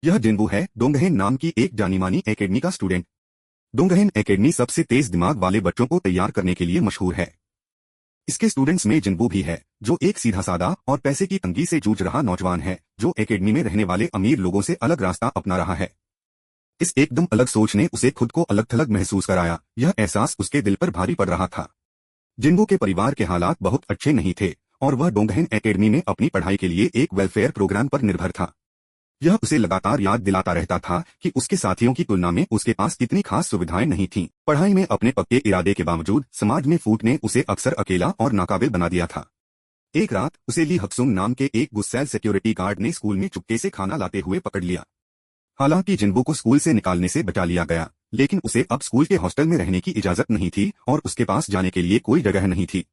यह जिन्वू है, डोंगहेन नाम की एक जानी-मानी एकेडमी का स्टूडेंट। डोंगहेन एकेडमी सबसे तेज दिमाग वाले बच्चों को तैयार करने के लिए मशहूर है। इसके स्टूडेंट्स में जिन्वू भी है, जो एक सीधा-सादा और पैसे की तंगी से जूझ रहा नौजवान है, जो एकेडमी में रहने वाले अमीर लोगों से अलग रास्ता अपना रहा है। इस एकदम अलग सोच ने उसे खुद को अलग-थलग महसूस कराया। यह एहसास उसके दिल पर भारी पड़ रहा था। जिन्वू के परिवार के हालात बहुत अच्छे नहीं थे और वह डोंगहेन एकेडमी में अपनी पढ़ाई के लिए एक वेलफेयर प्रोग्राम पर निर्भर था। यह उसे लगातार याद दिलाता रहता था कि उसके साथियों की तुलना में उसके पास इतनी खास सुविधाएं नहीं थीं। पढ़ाई में अपने पक्के इरादे के बावजूद समाज में फूट ने उसे अक्सर अकेला और नाकाबिल बना दिया था। एक रात उसे ली हक्सुंग नाम के एक गुस्सैल सिक्योरिटी गार्ड ने स्कूल में चुपके से खाना लाते हुए पकड़ लिया। हालांकि जिन्वू को स्कूल से निकालने से बचा लिया गया, लेकिन उसे अब स्कूल के हॉस्टल में रहने की इजाजत नहीं थी और उसके पास जाने के लिए कोई जगह नहीं थी।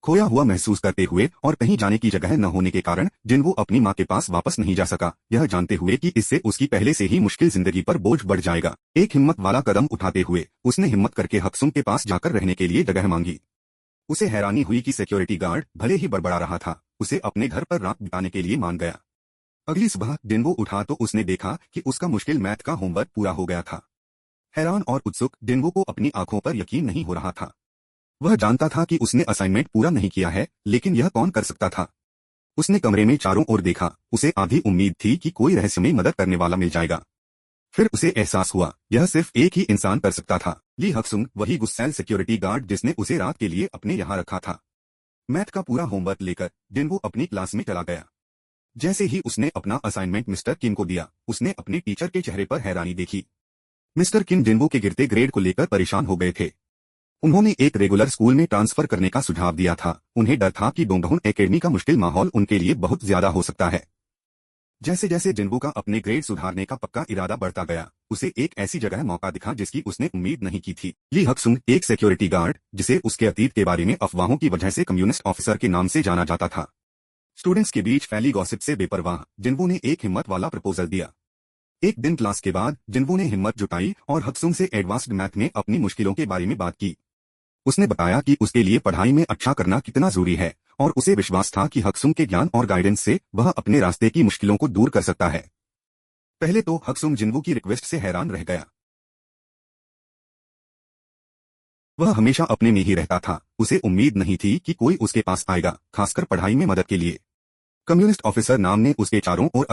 खोया हुआ महसूस करते हुए और कहीं जाने की जगह न होने के कारण जिन्वू अपनी मां के पास वापस नहीं जा सका, यह जानते हुए कि इससे उसकी पहले से ही मुश्किल जिंदगी पर बोझ बढ़ जाएगा। एक हिम्मत वाला कदम उठाते हुए उसने हिम्मत करके हक्सुंग के पास जाकर रहने के लिए जगह मांगी। उसे हैरानी हुई कि सिक्योरिटी गार्ड भले ही बड़बड़ा रहा था, उसे अपने घर पर रात बिताने के लिए मान गया। अगली सुबह जिन्वू उठा तो उसने देखा कि उसका मुश्किल मैथ का होमवर्क पूरा हो गया था। हैरान और उत्सुक जिन्वू को अपनी आंखों पर यकीन नहीं हो रहा था। वह जानता था कि उसने असाइनमेंट पूरा नहीं किया है, लेकिन यह कौन कर सकता था। उसने कमरे में चारों ओर देखा। उसे आधी उम्मीद थी कि कोई रहस्यमय मदद करने वाला मिल जाएगा। फिर उसे एहसास हुआ, यह सिर्फ एक ही इंसान कर सकता था। ली हक्सुंग, वही गुस्सैल सिक्योरिटी गार्ड जिसने उसे रात के लिए अपने यहाँ रखा था। मैथ का पूरा होमवर्क लेकर जिन्वू अपनी क्लास में चला गया। जैसे ही उसने अपना असाइनमेंट मिस्टर किम को दिया, उसने अपने टीचर के चेहरे पर हैरानी देखी। मिस्टर किम जिन्वू के गिरते ग्रेड को लेकर परेशान हो गए थे। उन्होंने एक रेगुलर स्कूल में ट्रांसफर करने का सुझाव दिया था। उन्हें डर था कि डोंगहेन एकेडमी का मुश्किल माहौल उनके लिए बहुत ज्यादा हो सकता है। जैसे जैसे जिन्वू का अपने ग्रेड सुधारने का पक्का इरादा बढ़ता गया, उसे एक ऐसी जगह मौका दिखा जिसकी उसने उम्मीद नहीं की थी। ली हक्सुंग, एक सिक्योरिटी गार्ड जिसे उसके अतीत के बारे में अफवाहों की वजह से कम्युनिस्ट ऑफिसर के नाम से जाना जाता था। स्टूडेंट्स के बीच फैली गॉसिप से बेपरवाह जिन्वू ने एक हिम्मत वाला प्रपोजल दिया। एक दिन क्लास के बाद जिन्वू ने हिम्मत जुटाई और हक्सुंग से एडवांस्ड मैथ में अपनी मुश्किलों के बारे में बात की। उसने बताया कि उसके लिए पढ़ाई में अच्छा करना कितना जरूरी है और उसे विश्वास था कि हक्सुंग के ज्ञान और गाइडेंस से वह अपने रास्ते की मुश्किलों को दूर कर सकता है। पहले तो हक्सुंग जिन्वू की रिक्वेस्ट से हैरान रह गया। वह हमेशा अपने में ही रहता था। उसे उम्मीद नहीं थी कि कोई उसके पास आएगा, खासकर पढ़ाई में मदद के लिए। कम्युनिस्ट ऑफिसर नाम ने उसके चारों ओर